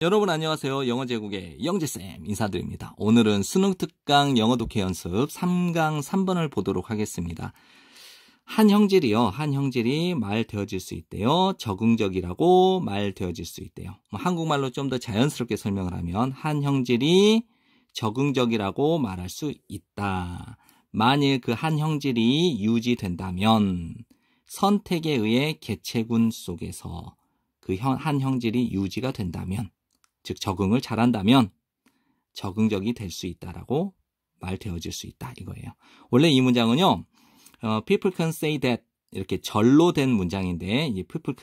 여러분 안녕하세요. 영어제국의 영재쌤 인사드립니다. 오늘은 수능 특강 영어 독해 연습 3강 3번을 보도록 하겠습니다. 한 형질이 말 되어질 수 있대요. 적응적이라고 말 되어질 수 있대요. 한국말로 좀 더 자연스럽게 설명을 하면 한 형질이 적응적이라고 말할 수 있다. 만일 그 한 형질이 유지된다면 선택에 의해 개체군 속에서 그 한 형질이 유지가 된다면, 즉 적응을 잘한다면 적응적이 될 수 있다라고 말되어질 수 있다 이거예요. 원래 이 문장은요, people can say that 이렇게 절로 된 문장인데, 이 people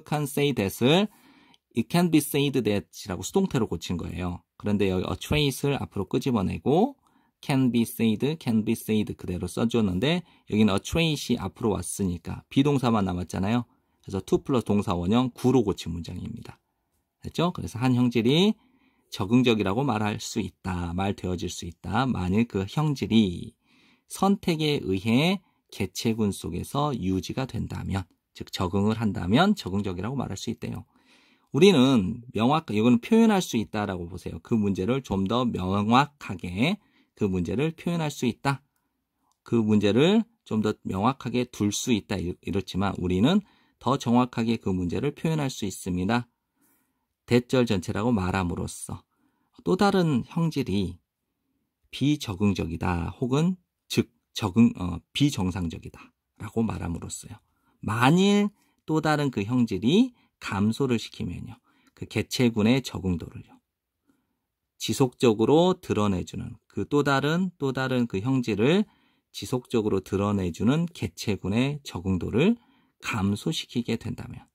can say that을 it can be said that이라고 수동태로 고친 거예요. 그런데 여기 a trace를 앞으로 끄집어내고 can be said 그대로 써줬는데, 여기는 a trace이 앞으로 왔으니까 비동사만 남았잖아요. 그래서 to 플러스 동사 원형 구로 고친 문장입니다. 됐죠? 그래서 한 형질이 적응적이라고 말할 수 있다, 말 되어질 수 있다. 만일 그 형질이 선택에 의해 개체군 속에서 유지가 된다면, 즉 적응을 한다면 적응적이라고 말할 수 있대요. 우리는 이거는 표현할 수 있다라고 보세요. 그 문제를 좀 더 명확하게 그 문제를 표현할 수 있다. 그 문제를 좀 더 명확하게 둘 수 있다. 이렇지만 우리는 더 정확하게 그 문제를 표현할 수 있습니다. 대절 전체라고 말함으로써 또 다른 형질이 비적응적이다 혹은 즉 비정상적이다 라고 말함으로써요. 만일 또 다른 그 형질이 감소를 시키면요, 그 개체군의 적응도를요 지속적으로 드러내주는 그 또 다른 그 형질을 지속적으로 드러내주는 개체군의 적응도를 감소시키게 된다면,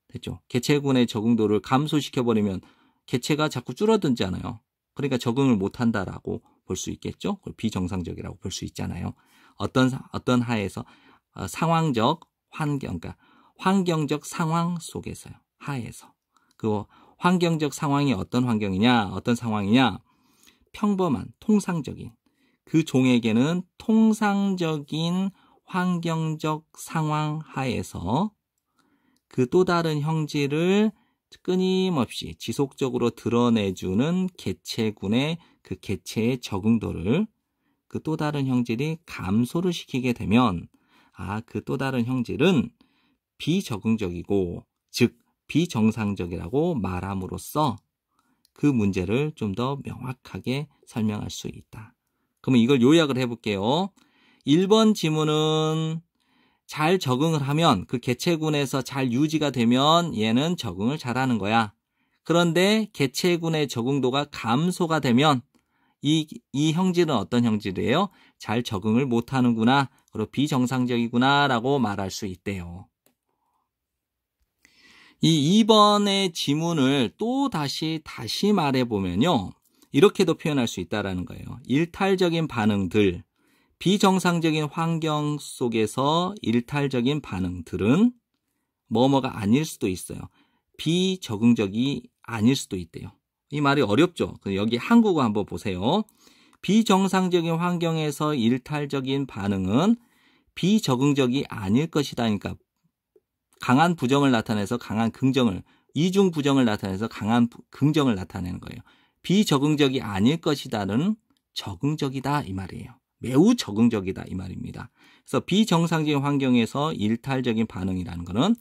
됐죠? 개체군의 적응도를 감소시켜버리면 개체가 자꾸 줄어들잖아요. 그러니까 적응을 못한다라고 볼 수 있겠죠? 비정상적이라고 볼 수 있잖아요. 어떤 하에서 상황적 그러니까 환경적 상황 속에서요. 하에서. 그 환경적 상황이 어떤 상황이냐? 평범한, 통상적인. 그 종에게는 통상적인 환경적 상황 하에서 그 또 다른 형질을 끊임없이 지속적으로 드러내주는 개체군의 그 개체의 적응도를 그 또 다른 형질이 감소를 시키게 되면, 그 또 다른 형질은 비적응적이고 즉 비정상적이라고 말함으로써 그 문제를 좀 더 명확하게 설명할 수 있다. 그러면 이걸 요약을 해볼게요. 1번 지문은 잘 적응을 하면, 그 개체군에서 잘 유지가 되면 얘는 적응을 잘하는 거야. 그런데 개체군의 적응도가 감소가 되면 이 형질은 어떤 형질이에요? 잘 적응을 못하는구나, 그리고 비정상적이구나 라고 말할 수 있대요. 이 2번의 지문을 또 다시 말해보면요, 이렇게도 표현할 수 있다는 거예요. 일탈적인 반응들, 비정상적인 환경 속에서 일탈적인 반응들은 뭐뭐가 아닐 수도 있어요. 비적응적이 아닐 수도 있대요. 이 말이 어렵죠? 여기 한국어 한번 보세요. 비정상적인 환경에서 일탈적인 반응은 비적응적이 아닐 것이다. 그러니까 강한 부정을 나타내서 강한 긍정을, 이중 부정을 나타내서 강한 긍정을 나타내는 거예요. 비적응적이 아닐 것이다는 적응적이다 이 말이에요. 매우 적응적이다 이 말입니다. 그래서 비정상적인 환경에서 일탈적인 반응이라는 것은,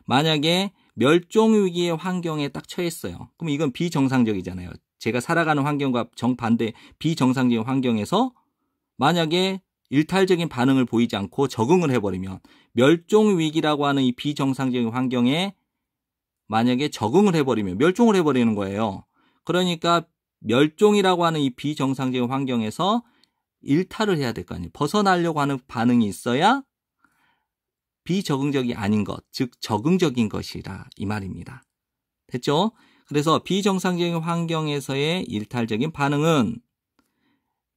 만약에 멸종위기의 환경에 딱 처했어요. 그럼 이건 비정상적이잖아요. 제가 살아가는 환경과 정반대 비정상적인 환경에서 만약에 일탈적인 반응을 보이지 않고 적응을 해버리면, 멸종위기라고 하는 이 비정상적인 환경에 만약에 적응을 해버리면 멸종을 해버리는 거예요. 그러니까 멸종이라고 하는 이 비정상적인 환경에서 일탈을 해야 될 거 아니에요. 벗어나려고 하는 반응이 있어야 비적응적이 아닌 것, 즉 적응적인 것이라 이 말입니다. 됐죠? 그래서 비정상적인 환경에서의 일탈적인 반응은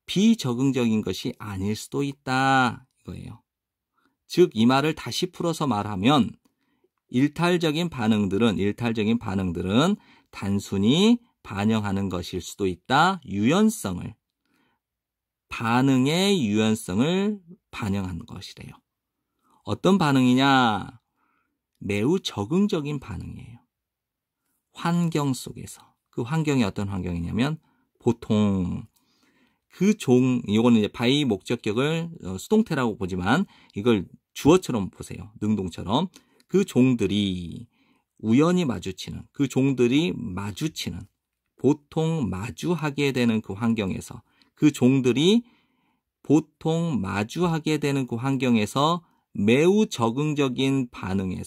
비적응적인 것이 아닐 수도 있다 이거예요. 즉 이 말을 다시 풀어서 말하면, 일탈적인 반응들은 단순히 반영하는 것일 수도 있다. 반응의 유연성을 반영하는 것이래요. 어떤 반응이냐? 매우 적응적인 반응이에요. 환경 속에서, 그 환경이 어떤 환경이냐면 보통 이거는 이제 바이 목적격을 수동태라고 보지만 이걸 주어처럼 보세요. 능동처럼. 그 종들이 우연히 마주치는, 보통 마주하게 되는 그 환경에서, 매우 적응적인 반응의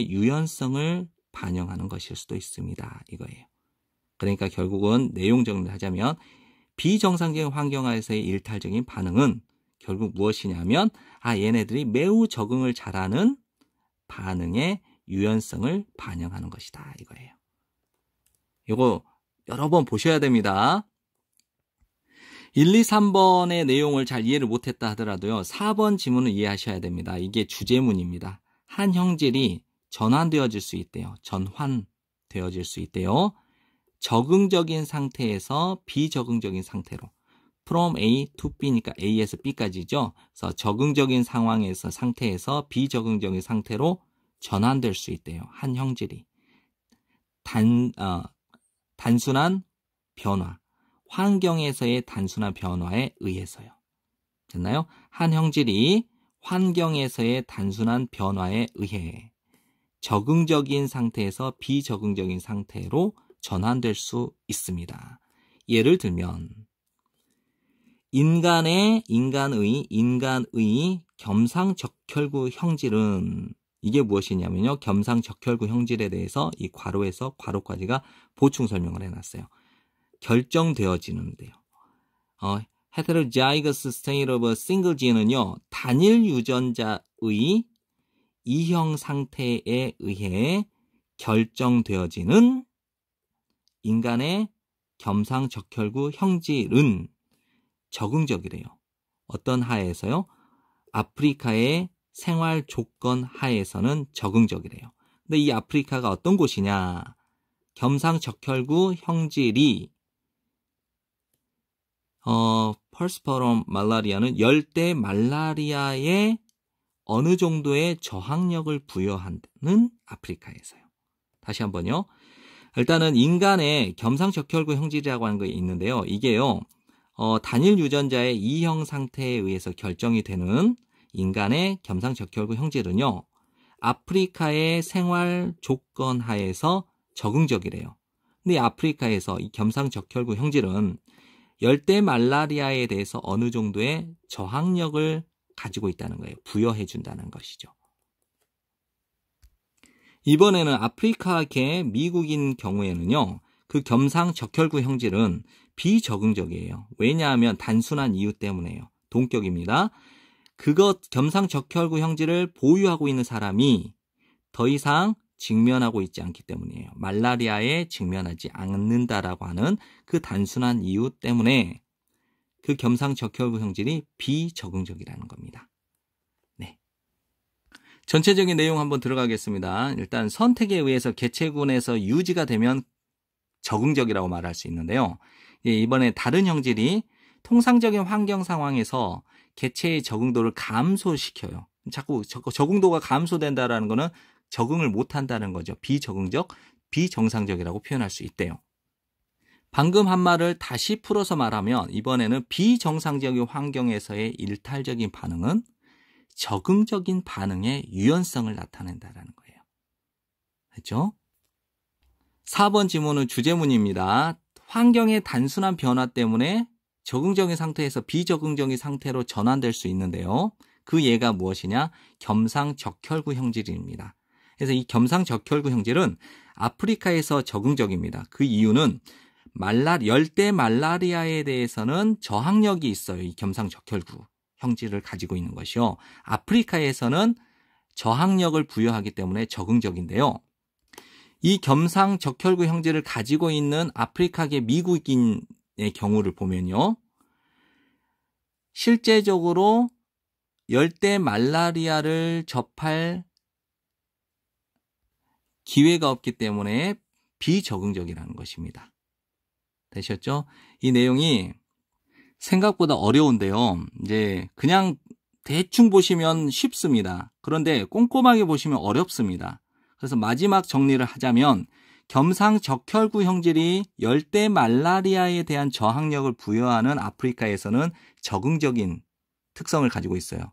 유연성을 반영하는 것일 수도 있습니다. 이거예요. 그러니까 결국은 내용 정리를 하자면 비정상적인 환경 하에서의 일탈적인 반응은 결국 무엇이냐면 얘네들이 매우 적응을 잘하는 반응의 유연성을 반영하는 것이다. 이거예요. 이거 여러 번 보셔야 됩니다. 1, 2, 3번의 내용을 잘 이해를 못했다 하더라도요. 4번 지문을 이해하셔야 됩니다. 이게 주제문입니다. 한 형질이 전환되어질 수 있대요. 전환되어질 수 있대요. 적응적인 상태에서 비적응적인 상태로. from A to B니까 A에서 B까지죠. 그래서 적응적인 상태에서 비적응적인 상태로 전환될 수 있대요. 한 형질이. 단순한 변화. 환경에서의 단순한 변화에 의해서요. 됐나요? 한 형질이 환경에서의 단순한 변화에 의해 적응적인 상태에서 비적응적인 상태로 전환될 수 있습니다. 예를 들면 인간의 겸상적혈구 형질은 이게 무엇이냐면요. 겸상적혈구 형질에 대해서 이 괄호에서 괄호까지가 보충 설명을 해놨어요. 결정되어지는데요. heterozygous state of a single gene은요. 단일 유전자의 이형 상태에 의해 결정되어지는 인간의 겸상적혈구 형질은 적응적이래요. 어떤 하에서요? 아프리카의 생활 조건 하에서는 적응적이래요. 근데 이 아프리카가 어떤 곳이냐? 겸상적혈구 형질이 펄스퍼럼 말라리아는 열대 말라리아에 어느 정도의 저항력을 부여하는 아프리카에서요. 다시 한번요. 일단은 인간의 겸상적혈구 형질이라고 하는 게 있는데요. 이게요. 단일 유전자의 이형 상태에 의해서 결정이 되는 인간의 겸상적혈구 형질은요. 아프리카의 생활 조건 하에서 적응적이래요. 근데 아프리카에서 이 겸상적혈구 형질은 열대 말라리아에 대해서 어느 정도의 저항력을 가지고 있다는 거예요. 부여해 준다는 것이죠. 이번에는 아프리카계 미국인 경우에는요. 그 겸상적혈구 형질은 비적응적이에요. 왜냐하면 단순한 이유 때문에요. 동격입니다. 겸상적혈구 형질을 보유하고 있는 사람이 더 이상 직면하고 있지 않기 때문이에요. 말라리아에 직면하지 않는다라고 하는 그 단순한 이유 때문에 그 겸상적혈구 형질이 비적응적이라는 겁니다. 네. 전체적인 내용 한번 들어가겠습니다. 일단 선택에 의해서 개체군에서 유지가 되면 적응적이라고 말할 수 있는데요. 이번에 다른 형질이 통상적인 환경 상황에서 개체의 적응도를 감소시켜요. 자꾸 적응도가 감소된다라는 거는 적응을 못한다는 거죠. 비정상적이라고 표현할 수 있대요. 방금 한 말을 다시 풀어서 말하면 이번에는 비정상적인 환경에서의 일탈적인 반응은 적응적인 반응의 유연성을 나타낸다는 거예요. 됐죠? 4번 지문은 주제문입니다. 환경의 단순한 변화 때문에 적응적인 상태에서 비적응적인 상태로 전환될 수 있는데요. 그 예가 무엇이냐? 겸상적혈구 형질입니다. 그래서 이 겸상적혈구 형질은 아프리카에서 적응적입니다. 그 이유는 열대 말라리아에 대해서는 저항력이 있어요. 이 겸상적혈구 형질을 가지고 있는 것이요. 아프리카에서는 저항력을 부여하기 때문에 적응적인데요. 이 겸상적혈구 형질을 가지고 있는 아프리카계 미국인의 경우를 보면요. 실제적으로 열대 말라리아를 접할 기회가 없기 때문에 비적응적이라는 것입니다. 되셨죠? 이 내용이 생각보다 어려운데요. 이제 그냥 대충 보시면 쉽습니다. 그런데 꼼꼼하게 보시면 어렵습니다. 그래서 마지막 정리를 하자면 겸상적혈구 형질이 열대 말라리아에 대한 저항력을 부여하는 아프리카에서는 적응적인 특성을 가지고 있어요.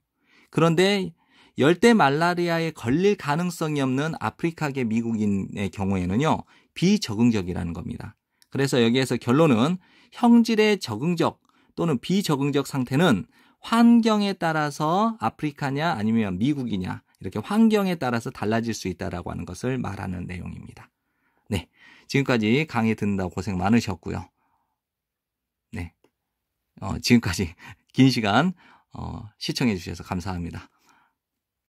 그런데 열대 말라리아에 걸릴 가능성이 없는 아프리카계 미국인의 경우에는요, 비적응적이라는 겁니다. 그래서 여기에서 결론은 형질의 적응적 또는 비적응적 상태는 환경에 따라서 아프리카냐 아니면 미국이냐 이렇게 환경에 따라서 달라질 수 있다라고 하는 것을 말하는 내용입니다. 네, 지금까지 강의 듣는다고 고생 많으셨고요. 네, 지금까지 긴 시간 시청해 주셔서 감사합니다.